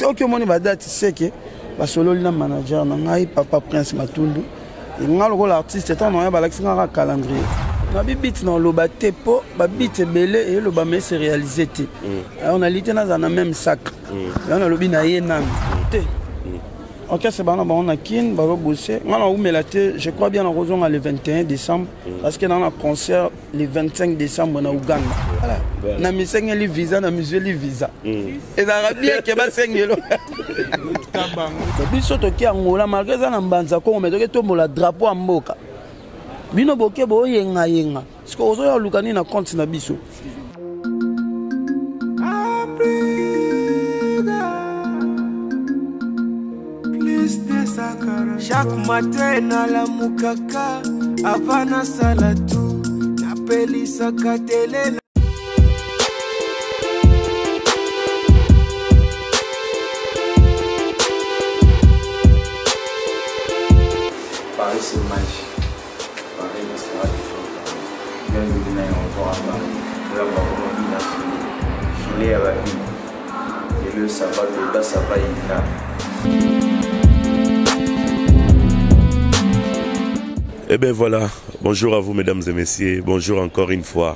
ce que mon date c'est que basolo na manager na ngai papa Prince Matundu et ngalo l'artiste étant na ba laxinga calendrier na bibit na loba tepo ba bit belé et loba mais c'est réalisé té on a lité na même sac et on a lobi na yenam té. Ok, c'est bon, on a kin, on va bosser. On a je crois bien en Roson le 21 décembre, parce que dans un concert le 25 décembre en Ouganda. Voilà. On a mis 5 visa, on a mis 8 visa. Et ça a bien que va 5 euros. Biso toki Angola, malgré ça, on a on met le drapeau en moka. Bino boke bo yenga yenga. Parce que Roson a l'Ouganda na compte na biso. Chaque matin na la mukaka avana salatu na pelisa katele. Paris c'est magique. Paris c'est magique. Bien de venir encore à Paris. Là on a filé à la vie. Et le sabbat de bas sabbat il a. Eh bien voilà, bonjour à vous mesdames et messieurs, bonjour encore une fois.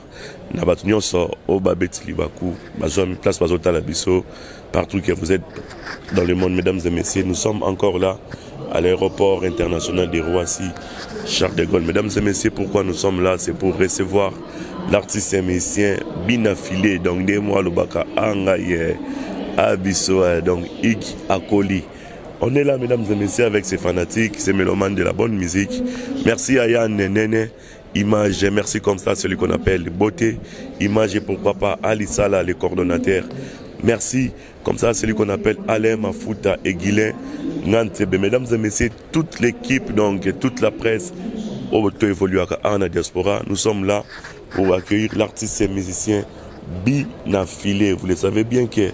Nabatunyon so au Babet Libakou, Bazouam place Bazota Labisso, partout que vous êtes dans le monde mesdames et messieurs, nous sommes encore là à l'aéroport international de Roissy, Charles de Gaulle. Mesdames et messieurs, pourquoi nous sommes là? C'est pour recevoir l'artiste et musicien Binafilé, donc des mois le Baka Angaye, Abisso, donc Ig Akoli. On est là, mesdames et messieurs, avec ces fanatiques, ces mélomanes de la bonne musique. Merci à Yann Nene, Image, merci comme ça, celui qu'on appelle Beauté, Image et pourquoi pas Ali Sala, le coordonnateur. Merci comme ça, celui qu'on appelle Alain Mafuta et Guilain Nantebe. Mesdames et messieurs, toute l'équipe, donc toute la presse, auto-évolue à la diaspora, nous sommes là pour accueillir l'artiste et musicien Binafilé. Vous le savez bien que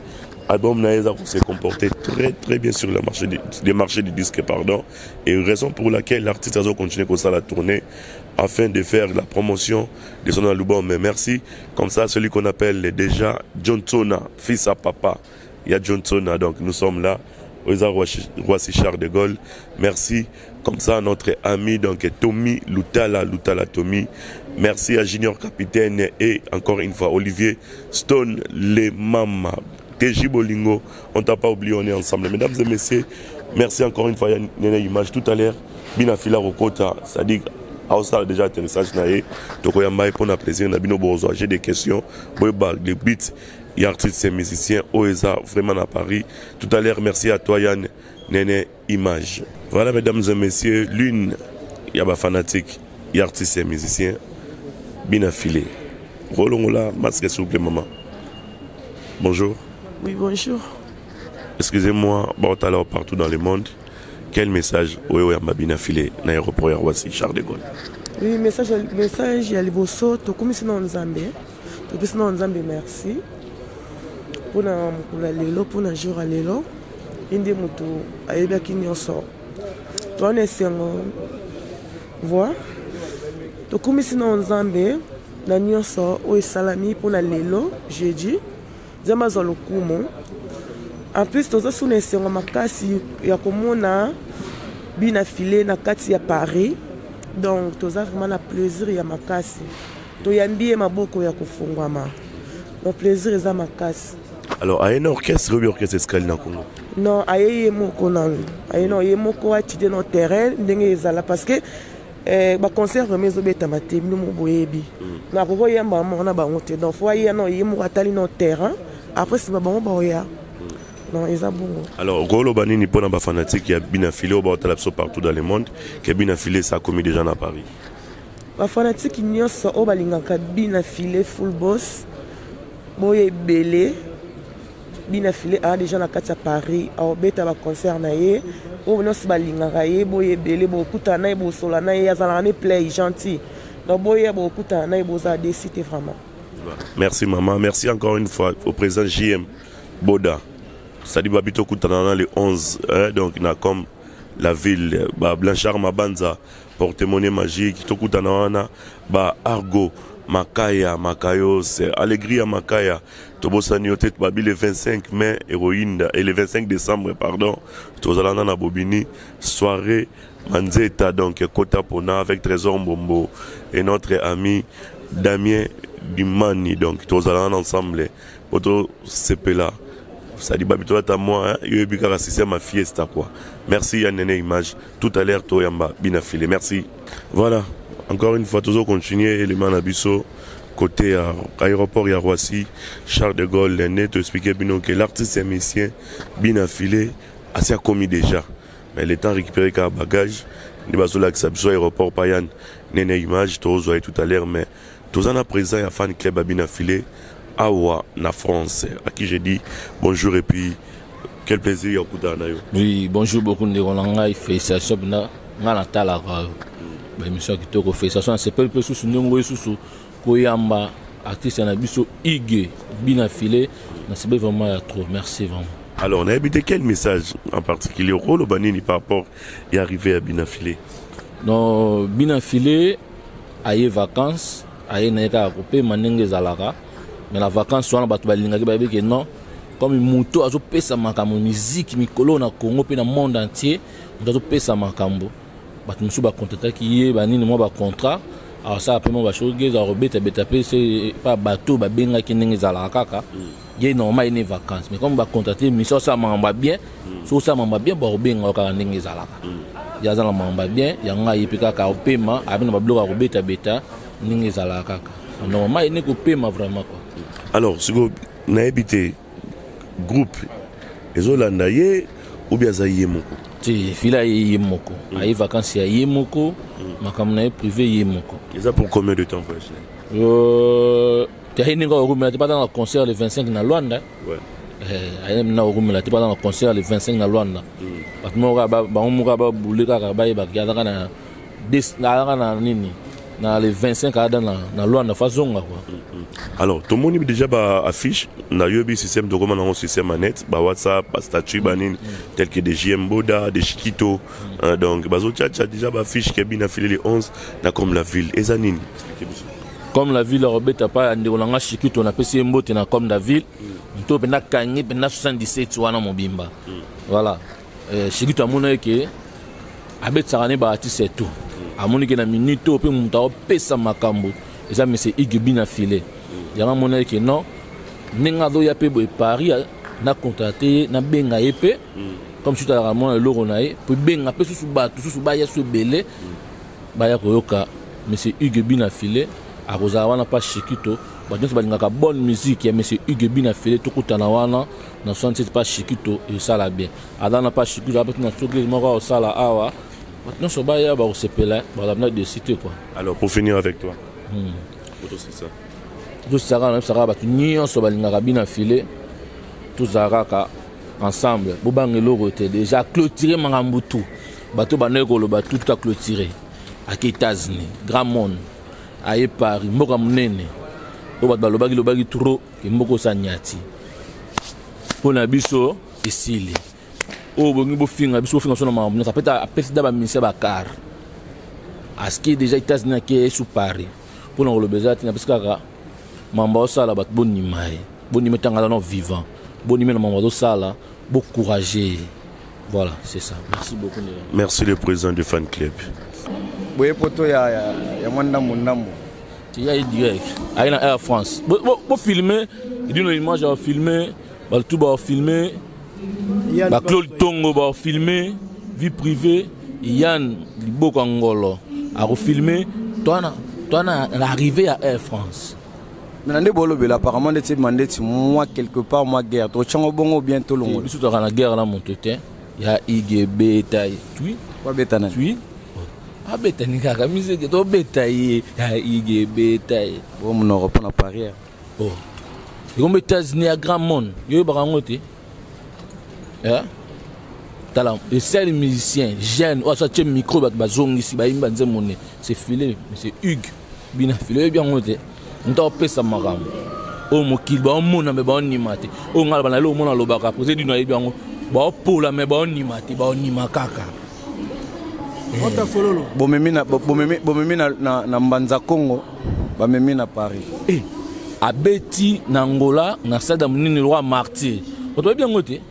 l'album Naeza s'est comporté très bien sur le marché du disque, pardon, et raison pour laquelle l'artiste a continué comme ça la tournée afin de faire la promotion de son album. Mais merci, comme ça, celui qu'on appelle déjà John Tona, fils à papa. Il y a John Tona, donc nous sommes là, Roissy Charles de Gaulle. Merci, comme ça, notre ami, donc Tommy Lutala Tommy. Merci à Junior Capitaine et encore une fois Olivier Stone, les mamas. TJ Bolingo, on ne t'a pas oublié, on est ensemble. Mesdames et messieurs, merci encore une fois, il y a une image tout à l'heure. Binafila Rokota, c'est-à-dire, à déjà atterrissage, Tokoyamba, pour notre plaisir, j'ai des questions, des beats, il y a artistes et musiciens, OESA, vraiment à Paris. Tout à l'heure, merci à toi, Yann, Nene, Image. Voilà, mesdames et messieurs, l'une, il y a des fanatiques, il y a artistes et musiciens, Binafilé. Rolons là, masque s'il vous plaît, maman. Bonjour. Oui, bonjour. Excusez-moi, alors partout dans le monde, quel message Oyo Binafilé dans l'aéroport Roissy Charles de Gaulle? Oui, message il y a les bosso, to comme c'est non Zambie. To comme c'est non Zambie, merci. Pour la lelo, pour la jour à lelo, indi mutu ayeba kinyoso. To on est voix. To comme c'est non Zambie, na nyoso o salami pour la lelo jeudi. En plus, tous les sous sont makasi ya komona Binafilé na kati ya Paris. Donc, tous vraiment na plaisir ya makasi. To yambie maboko ya kufungwama. Le plaisir est makasi. Alors, à un orchestre ou orchestre escale na Congo? Non, aye moko nan. Aye non, aye moko ati de no terrain ndenge ezala parce que ba concert remise obeta matemi no boyebi. Na koko yamba mona ba ngote. Donc, faut aye non aye moko atali no terrain. Après, c'est bon, non, ils ont bon. Alors, Golo Banini, pour les fanatiques, il y a Binafilé au Baotalapso partout dans le monde, que Binafilé, ça a commis déjà à Paris. Les fanatiques, ils sont au Balingaka, Binafilé, full boss, Boye Belé, Binafilé, a déjà na à Paris, au Beta, va concert, naïe, au Nos Balingaka, Boye Belé, Bokutana, Bosolana, Yazalane, play, gentil. Donc, Boye, Bokutana, Bozade, c'était vraiment. Merci maman, merci encore une fois au président JM Boda. C'est-à-dire Babito Koutana le 11, donc il a comme la ville, Blanchard Mabanza, porte-monnaie magique, Tokutana, Argo, Makaya, Makayo, c'est Allegria Makaya. Tobosani Otet Babi le 25 mai, Héroïne, et le 25 décembre, pardon, Tozalana na Bobini, soirée Manzeta, donc Kota Pona avec Trésor Mbombo et notre ami Damien Dimani, donc Tozalana ensemble, Poto Sepela. Ça dit Babito à moi, Yobika c'est ma fiesta quoi. Merci Yanné Image. Tout à l'heure Toyamba Binafilé. Merci. Voilà. Encore une fois, toujours continuer élément Nabiso côté aéroport à Roissy, Charles de Gaulle, l'aîné te expliquer que l'artiste et musicien Binafilé assez commis déjà. Mais le temps récupérer qu'un bagage, ni pas sur l'accès aéroport Payan, Néné Image, tout à l'heure, mais tous en à présent il y a fan club à Binafilé. Awa na France, à qui j'ai dit bonjour et puis quel plaisir à oui, bonjour beaucoup de Rolanga, il fait ça sur na tala émission qui te fait ça c'est peu peu sous nyongo sous koyamba artiste na biso Ige Binafilé na c'est vraiment trop merci vraiment. Alors on a habité quel message en particulier au rôle Banini par rapport à arriver à Binafilé? Non, Binafilé a eu vacances a eu neka coupé manenge zalaka. Mais la vacance soit bato balingaki ba que non comme moto azo pesa makambo musique mikolo na Congo pe na monde entier azo pesa makambo bato musu ba contacter ki ye ba nini mo ba contrat alors ça après mo ba choge za robeta beta pe c'est pas bateau ba benga ki ndenge za la kaka ye normal une vacances mais comme ba contacter mission ça mamba bien so ça mamba bien ba robenga ka ndenge za la ya za la mamba bien ya nga yipika ka opema abina ba bloka robeta beta ndenge za la kaka normal une ko pema vraiment quoi. Alors, si vous avez habité groupe, les Hollandais yé ou bien ça yé moko? Si, fila yé moko. Aïe vacances yé moko, ma caméra privée yé moko. Et ça pour combien de temps pour acheter? Tu as pas dans le concert le 25 na Luanda. Ouais. Aïe na orumela, tu pas dans le concert le 25 na Luanda. Parce que moi ba ba boule ka ba ba gada na des na nini. Dans les 25 ans dans Luanda façon quoi. Alors, tout le monde est déjà affiche na yobi système de comment on système net, ba WhatsApp, ba statut banin tel que des JM Boda, des Chiquito. Donc bazo tcha déjà ba affiche qui Binafilé les 11 na comme la ville ezanini. Comme la ville Robert pas ndolanga Chiquito na PC Mbote na comme la ville. Nto pena kangi pena 77 wana mobimba. Voilà. Chiquito amona que abet sarane ba artiste tout. Amoni que na minute pe muta pesa makambo. Eza monsieur Ige Binafilé. Yanga mona que non ninga do ya pe boy Paris na contacter na benga epé comme si tu as ramon le ronaé pour benga pe sous ba ya sous belé ba ya koyoka monsieur Ige Binafilé a rozawana pas Chiquito ba donc ba ngaka bonne musique ya monsieur Ige Binafilé to kutana wana na 67 pas Chiquito et ça la bien adana pas Chiquito avec na sogle moko ça la awa maintenant so ba ya ba o sepela ba la de cité quoi. Alors pour finir avec toi c'est ça. Tout ça va tout nion so balingaka Binafilé tout zaraka ensemble bobangelo roté déjà clôturer mangambutu bato baneko lo ba tout a clôturer à États-Unis grand monde à Paris mboka munene o bato balobaki lobaki trop ke mboko sanyati pona biso esili o bongi bo finga biso finga sona mambo ça peut être d'aba ministère bakar aski déjà États-Unis qui est sous Paris pour le bezati na biskaka mamba osala bat boni mai boni metanga non vivant boni mena mamba osala beau courageux voilà c'est ça merci beaucoup. Merci le président du fan club. Boye poto ya mwandambo ndambo tu y a direct aina Air France bo filmer il dit une image à filmer ba tout ba filmer ba Claude Tongo ba filmer vie privée Yann Liboko Ngolo a refilmer toi l'arrivée à Air France. Nande bolo bela apparemment de demandé moi quelque part moi guerre to chango bongo bientôt longo. Biso to la guerre là mon tete. Ya Ige Betaye. Tu quoi betana? Tu ah betani kaka musique to Betaye ya Ige Betaye. Bon mon Europe na Paris. Oh. Et comme États-Unis à grand monde, yo barangote. Hein? Talent, et seul musicien jeune, oh ça tient micro ba zongi ici ba imba nzemone. C'est filé, c'est Hugues Binafilé bien ngote. Nta pesa makambo o mokili ba omona me ba onimate o ngala bana lo mona lo baka poser dino yebi yango ba opola me ba onimate ba onima kaka ota fololo bomemi na mbanza Congo bamemi na Paris abeti na Angola na stade munene le roi martyr oto bien ngote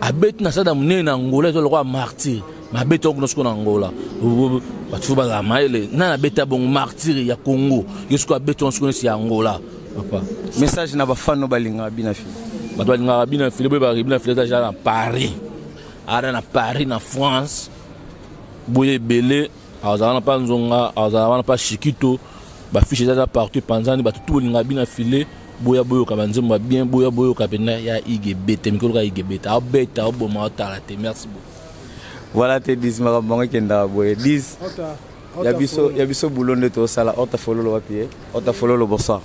abeti na stade munene na Angola le roi martyr ma beti okunosko na Angola batu ba la maile na beta bon martyr ya Congo yesko abeti onsko na Angola papa message na ba fano balinga bina fi bato balinga bina fi le ba bina fi déjà na Paris ara na Paris na France boye belé azana pa nzonga azana pa Chiquito ba fiche za partout panzani ba tout linga bina filé boya boyo ka banzemba bien boya boyo ka pena ya IGBT mikolo ka IGBT abeta oboma otala te merci beaucoup voilà te 10 marabonga kenda boye 10 ya biso boulonde to sala ota fololo wapi ota fololo bonsoir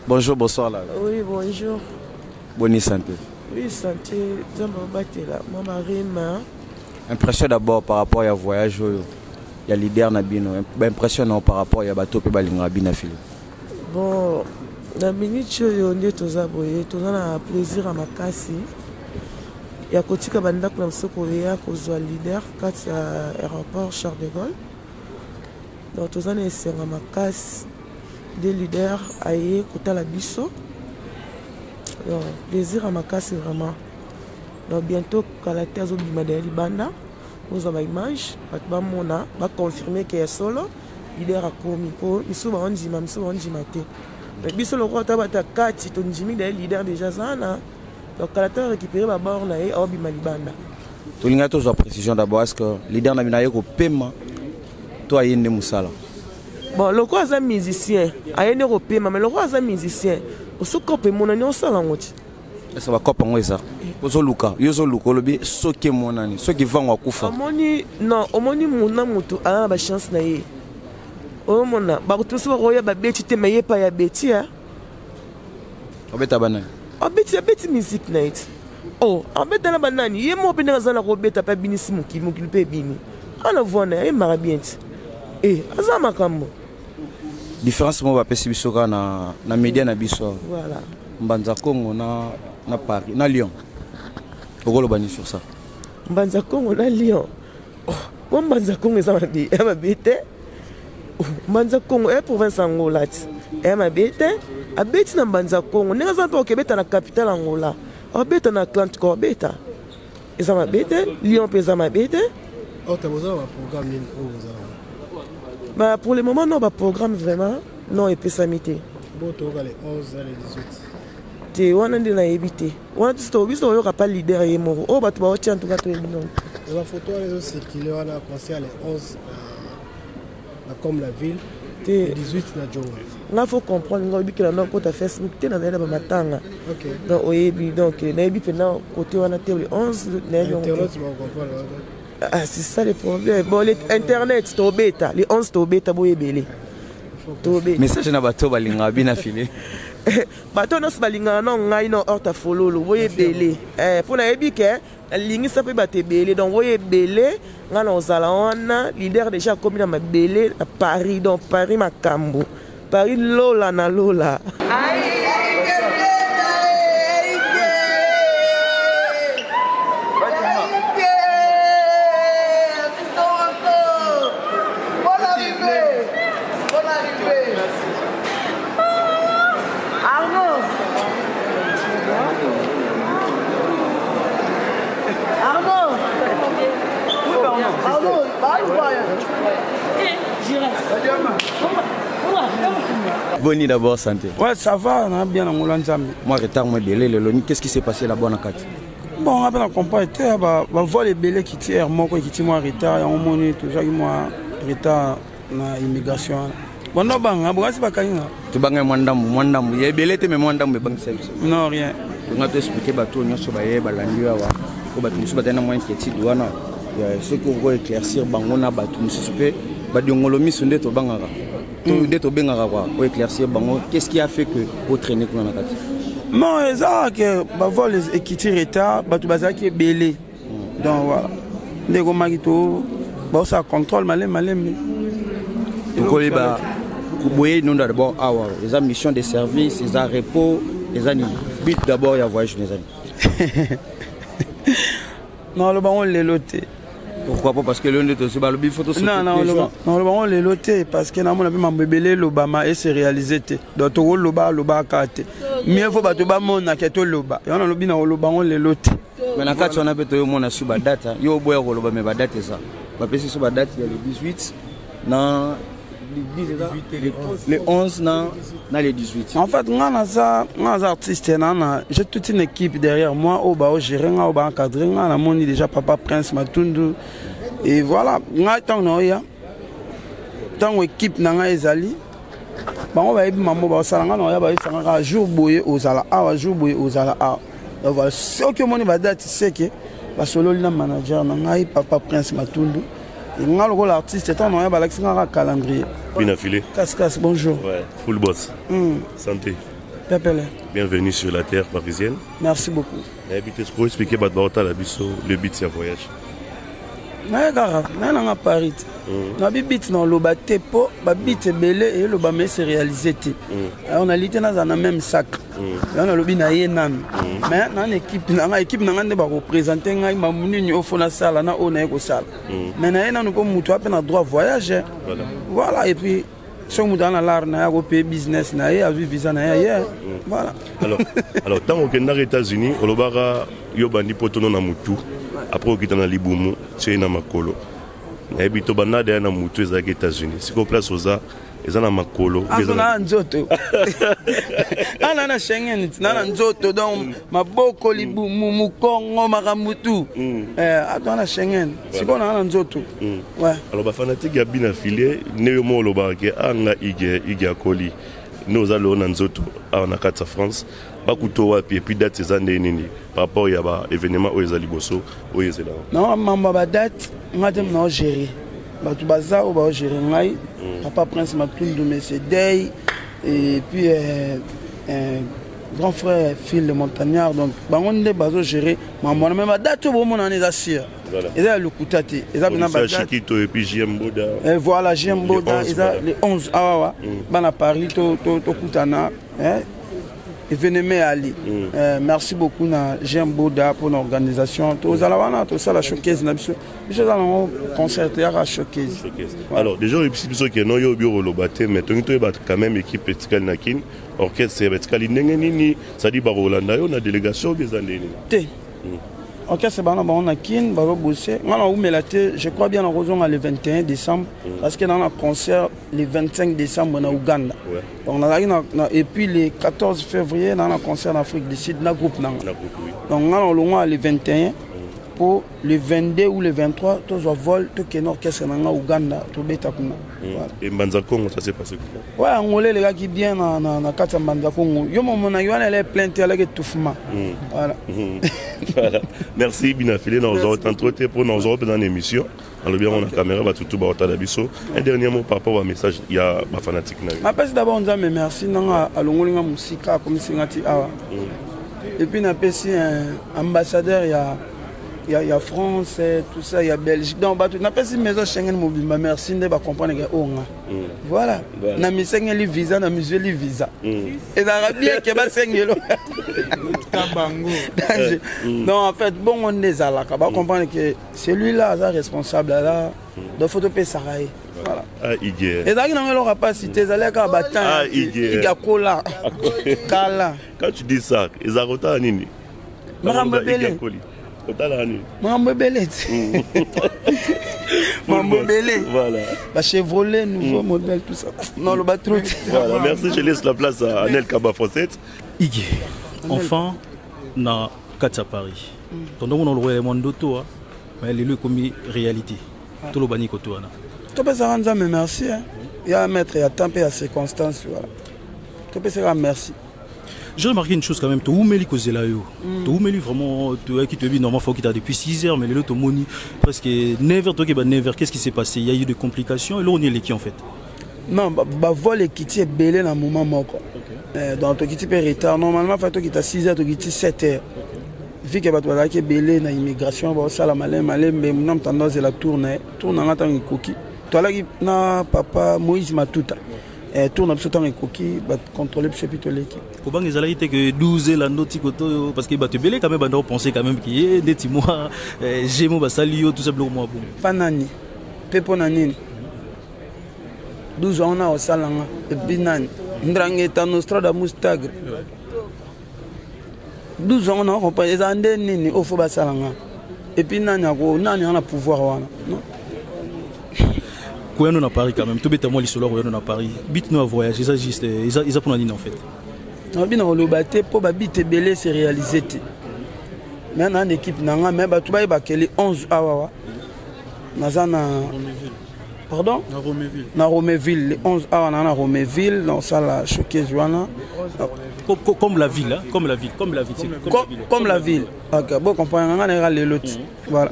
bonjour là oui bonjour bonne santé oui santé zamba batela mama rema impression d'abord par rapport à voyage il y a leader na bino impressionnant par rapport à bateau pe balinga bina fili bon na minute yo nde toza boye toza na plaisir à makasi ya kotika bandako na msoko ya kozwa leader kati ya aéroport Charles de Gaulle donc toza na esenga makasi de leader aye kotala biso donc plaisir à makasi vraiment donc bientôt kalaté azobima de libanda aux images ba mona ba confirmer que solo leader a komi po miso ba ondima te mais biso le roi tabata kati to njimi de leader déjà zana donc kalaté récupérer ba borna et obima libanda to linga to zo précision d'abord est-ce que leader na bina yeko pema to ayende musala bon le roi est musicien ayende ko pema mais le roi est musicien osoko pe mona ni osala ngoti ça va kopa ngweza ozoluka yozoluka lobi soki monani soki vangwa kufa omoni non omoni muna mutu ala ba chance na ye omona ba kutuso ba roya ba beti te maye pa ya beti ya obeta banani obeti musique night oh obeta na banani ye mo pena zana ko beta pa binisi mukili pe bini ana vona e marabienti azama kambo différence mo ba pesi biso na media na biso voilà Mbanza Congo na Paris na Lyon ogolo bani sur ça Mbanza Congo na Lyon oh Mbanza Congo ça ma bête Mbanza Congo est province Angola ma bête abeti na Mbanza Congo nega za to kebeta na capitale Angola abeta na Atlantique ko beta eza ma bête Lyon pesa ma bête oh tu as besoin d'un programme bah pour le moment non ba programme vraiment non et pesa mité bon to les 11 les 18 te wana ndi na ebité wana to biso yo pas leader ye moko o batu ba oti en tout cas to ebino la photo les autres circuler wana concert les 11 comme la ville te 18 na Jongo nga faut comprendre nga bikela na kota Facebook te na ba matanga OK donc oyebi donc na ebi pena côté wana te le 11 na yo internet va comprendre ah c'est ça le problème bon internet to beta les 11 to beta boyebele to beta message na bato balinga bina filé bato no balinga no ngai no orta fololo boyebele pour na ebi ke lingi sa pe batebele donc boyebele nga na ozala wana leader déjà comme na mabele à Paris donc Paris makambo Paris lola na lola Boni d'abord santé. Ouais, ça va, on a bien en Moulin-Zambi. Moi, retard, moi, belé, le loni, qu'est-ce qui s'est passé là-bas dans 4 Bon, on a compris, on voit les belés qui tirent, moi, qui tirent moi retard, et on monnaie toujours moi retard na immigration. Bon, non, bon, c'est pas quand tu bangs un mandam, il y a belé, mais mandam, mais bangs service. Non, rien. On a expliqué, bateau, on a sauvé, balandu, on a tout ça, moins inquiétude, douana. Ce qu'on veut éclaircir, bangona, bateau, nous suspect, badiongolomi, sunde, to bangara. Tout bengara quoi, pour éclaircir, bango, qu'est-ce qui a fait que vous traînez comme on a dit? Non, ça que bah les qui tirent retard, bah tout bazar qui est belé. Donc voilà. Les gros marito, bah ça contrôle malin. Donc on est bah, vous voyez nous d'abord avoir les missions de service, les repos, les animaux. But d'abord il y a voyage les amis. Non le bon on les loté. Pourquoi pas? Parce que l'un de tous, le photo non, le loté parce que non, on a vu m'embêler l'obama et c'est réalisé. Donc tout loba kate. Mieux faut pas tout bas mon aketo loba. Et on a lobi na loba on le loté. Mais na kati on a beto yo mona suba date. Yo boya ko loba mais ba date ça. Ba pesi suba date il y a le 18 na le 11 na le 18. En fait, moi artiste j'ai toute une équipe derrière moi au bas gérer au bas encadrer na moni déjà papa Prince Matundu et voilà, nga tant équipe na ezali. Bon, on va être maman ba salanga na ya ba sanga jour boye ozala a jour boye ozala a. Voilà, ce que mon va date c'est que ba solo na manager na ngai papa Prince Matundu. Et moi, le rôle artiste, c'est un calendrier. Bien affilé. Casse, bonjour. Ouais, full boss. Santé. Pépele. Bienvenue sur la terre parisienne. Merci beaucoup. Est-ce que vous expliquer le but de ce voyage? Je suis Paris. Je suis dans le bateau, je belé et le bamé s'est réalisé. On a lité dans le même sac. On a lobby na yenan. Mais dans l'équipe, n'a pas représenté ngai mamuni au fond la salle na on est au salle. Mais na yenan nous comme mutua peine droit voyager. Voilà et puis si on dans l'art na au pays business na a vu visa na voilà. Alors tant qu'on est aux États-Unis, on lobara yo bandi potono na mutu. Après on quitte na libumu, c'est na makolo. Na ebito banade na mutu aux États-Unis. Si on place aux ils ont un makolo. Ah, nzoto. Ah, na Schengen, na nzoto donc maboko libu mukongo makamutu. Na Schengen. Si on a nzoto. Ouais. Alors ba fanatique ya bien affilié, ne mo loba ke anga ige akoli. Nous allons na nzoto en akata France. Ba kuto wapi et puis date ces années nini par rapport ya ba événement au ezaliboso au ezela. Non, mamba ba date, madame na gérer. Batu baza ou ba gérer ngai papa Prince Matundu monsieur Day et puis grand frère Phil le montagnard donc bangonde bazo gérer maman même date bo mon année assir et là le kutati et ça bina ba date et puis JM Boda et voilà JM Boda et ça les 11 awa bana Paris to kutana événement Ali. Merci beaucoup na JM Boda pour l'organisation. Tous alawana tout ça la showcase na biso. Biso dans un concert à showcase. Alors déjà les petits qui non yo bureau lobaté mais to quand même équipe verticale nakin orchestre verticale nini ça dit ba Rolanda yo na délégation des années. Ok, c'est bon, on a kin, on bosser. Je crois bien en le 21 décembre, parce que dans le concert, le 25 décembre, on a Ouganda. Et puis le 14 février, dans le concert en Afrique du Sud, dans le groupe. Donc on a le 21, pour le 22 ou le 23, tous les vols, tout qui est orchestre dans Ouganda, tout bêta. Et Banzakongo, ça s'est passé comment? Ouais, on a les gars qui viennent dans Kata Banzakongo. Yo mon aïwan elle est pleine de l'étouffement. Voilà. Voilà. Merci Binafilé, nous avons entretenu pour nous autres dans l'émission. Alors bien on a caméra, va tout bas d'abisso. Un dernier mot par rapport au message, il y a ma fanatique. Ma pèse d'abord on dit merci à l'ongolinga musika comme singati awa. Et puis on a pèse un ambassadeur il y a France, tout ça, il y a Belgique. Donc, on a pas si maison Schengen mobile, merci de comprendre que voilà. Na miseng li visa, na musée li visa. Et ça bien que ba sengelo. Non, en fait, bon on est là, on comprendre que celui-là est responsable là. Donc faut payer ça. Voilà. Ah, Igué. Et ça qui n'aura pas cité, ça allait à battre. Ah, Igué. Igakola. Kala. Quand tu dis ça, ils arrêtent à Nini. Mambo Belé. Mambo Belé. Mambo Belé. Voilà. La Chevrolet, nouveau modèle, tout ça. Non, le bateau. Voilà, merci. Je laisse la place à Anel Kaba Fossette. Igué. Enfin, na Katsa Paris. Donc, on a le monde d'auto, mais les lieux comme réalité. Tout le bani koto ana. Tu peux se rendre mais merci. Il y a un maître, il y a temps et il y a circonstances. Voilà. Tu peux se rendre merci. J'ai remarqué une chose quand même, tu as oublié que c'est là. Tu as oublié vraiment, tu as quitté normalement, il faut qu'il depuis 6 heures, mais les autres moni presque 9 heures, qu'est-ce qui s'est passé? Il y a eu des complications et là on est les qui en fait? Non, bah vol et quitter est belé dans le moment moko. Donc tu quittes per retard. Normalement, il faut quitter à 6 heures, tu quittes 7 heures. Vu que tu as belé dans l'immigration, ça la malin, mais nous tendance à la tourner en attendant une coquille. Tu as là papa Moïse Matuta. tour na biso ntango ekoki bacontrôle biso epi toleki kobanga ezalaki te que 12 elando ti koto parce que bato ebele quand même banda kopense quand même ki ndeti mwa gemo basali yo tout ça biloko mwa bongo mpa nani mpe mpo na nini 12 ans na osalanga epi nani ndrange Nostradamus tagre 12 ans na okompa eza nde nini ofo basalanga epi nani ana pouvoir wana non Koyano na Paris quand même, tout bêtement l'histoire Koyano na Paris. Bit nous a voyagé, ça juste, ils pour en fait. Non, bien on le battait pour bit belé c'est réalisé. Mais on a une équipe nanga, mais bah tu vas y baquer 11 awa. Nazana. Pardon? Na Roméville, les 11 awa na Roméville, dans ça la choqué Joana. Comme la ville, hein? Comme la ville. Comme la ville. Ok, bon, comprenez, on a les lots. Voilà.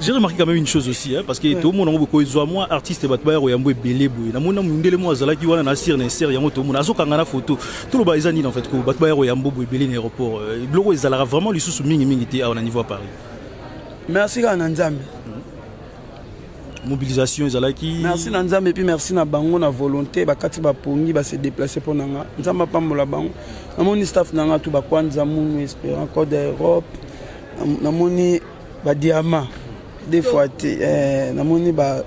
J'ai remarqué quand même une chose aussi, hein, parce que tout le monde a beaucoup de moi, artiste et batteur, il y a beaucoup de belé, il y a beaucoup de moi, il y a beaucoup de nasir, il y a beaucoup de monde, il y a photo, tout le bazar en fait, que batteur, il y a beaucoup de belé dans l'aéroport. Le bureau, ils allaient vraiment les sous mingi à niveau à Paris. Merci à Nanzam. Mobilisation, ils allaient qui. Merci Nanzam et puis merci na bango na volonté, bakati ba pongi ba se déplacer pour nanga. Nzamba pambola bango. Na moni staff nanga tout ba kwanza munu espérant code d'Europe. Na moni ba diamant. Des fois, namoni ba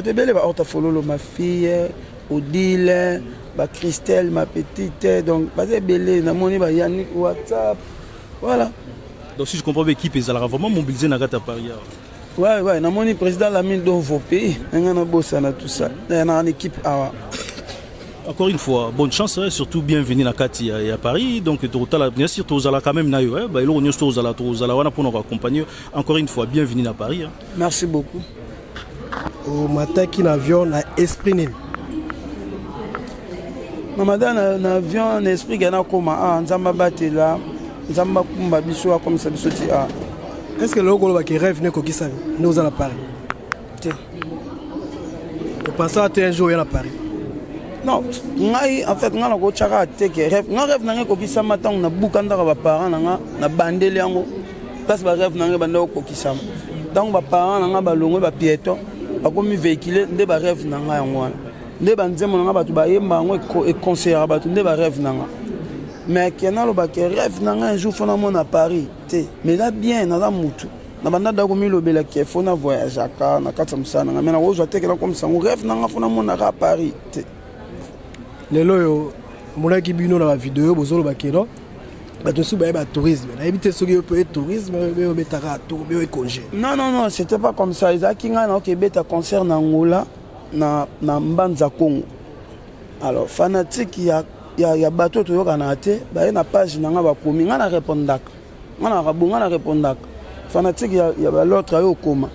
tebele ba ortafololo ma fille, Odile, ba Christelle ma petite, donc ba tebele namoni ba Yannick WhatsApp, voilà. Donc si je comprends bien, l'équipe ils allaient vraiment mobiliser na gata Paris. Ouais, namoni président Lamine dans vos pays, ngana bossa na tout ça. Na une équipe awa. Encore une fois, bonne chance, hein, surtout bienvenue à Kati et à Paris. Donc, bien sûr, tu as quand même naïo, hein, bah, il y a pour nous accompagner. Encore une fois, bienvenue à Paris. Hein. Merci beaucoup. Au matin, qui n'avion na esprit nil. Maman, avion esprit gana koma nzamba batela, nzamba kumba biso comme ça biso ti a. Est-ce que le logo qui rêve ne kokisa nous à Paris? Vous pensez à un jour à Paris? Non, en fait, nga na ko chaka teke rêve. Nga rêve nanga ko kisama tang na bukanda ba parents nanga na bandeli yango. Place ba rêve nanga banda ko kisama. Donc ba parents nanga ba longo ba piéton, ba komi véhiculer nde ba rêve nanga yango wana. Nde ba nzemo nanga batu ba yemba ngo e conseiller batu nde ba rêve nanga. Mais kena lo ba ke rêve nanga un jour fona mon à Paris, té. Mais là bien na la mutu. Na banda da ko mi lo bela ke fona voyage aka na katsa musana nga mena wo zo teke la comme ça. Rêve nanga fona mon à Paris, té. Lelo yo monaki bino na vidéo bozolo bakeno bato su ba tourisme na éviter ce que peut être tourisme mais betaka tour be congé. Non, c'était pas comme ça. Isaki nga na ke beta concert na Angola na Mbanza Congo. Alors fanatique ya bato to yokana te ba na page na nga ba komi nga na répondaka. Nga na rabonga na répondaka. Fanatique ya ba l'autre yo koma.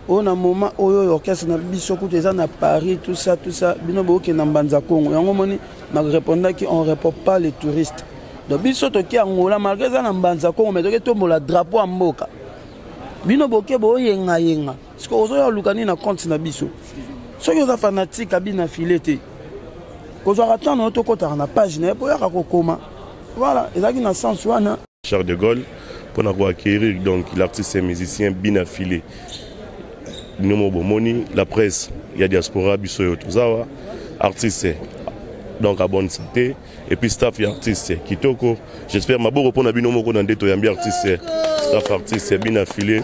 On a un moment où l'orchestre na biso kutu eza na Paris tout ça bino bo ke na Mbanza Congo yango moni na répondre qui on répond pas les touristes donc biso to ki Angola malgré ça na Mbanza Congo mais to ke to mola drapeau à mboka bino bo ke bo yenga parce que ozo ya lukani na compte na biso so yo za fanatique abina filete ko zo ratana to kota na page na po ya ko koma voilà ezaki na sens wana Charles de Gaulle pour nous acquérir donc l'artiste et musicien bien affilié. La presse, il y a diaspora, bisoyo tozawa, artistes donc à bonne santé, et puis staff et artistes kitoko. J'espère ma beau répondre à binomo qu'on a des artistes, staff artistes bien affilié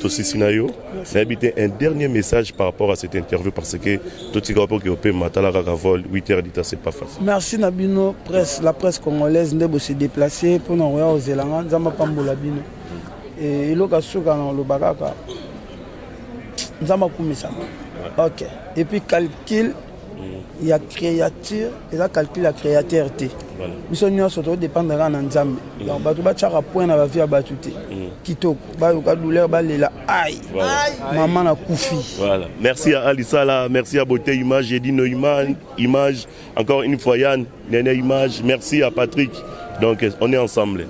aussi sinayo. N'habiter un dernier message par rapport à cette interview parce que tout ce rapport qui opère matala vol 8h d'État c'est pas facile. Merci Nabino presse, la presse congolaise ne se déplacer pour nous voir aux Zélanda, nzamba pambola bino. Et il a suka dans le bagaka. Ok. Et puis calcul, il y a créature, et là calcul la créativité. Nous sommes surtout dépendants de Nzambe. Donc batu ba chaka point na ba vie batute. Kitoko ba ka douleur ba lela aïe. Maman na koufi. Voilà. Merci à Alissa là, merci à Beauté Image, j'ai dit no image. Encore une fois Yann, Nene Image, merci à Patrick. Donc on est ensemble.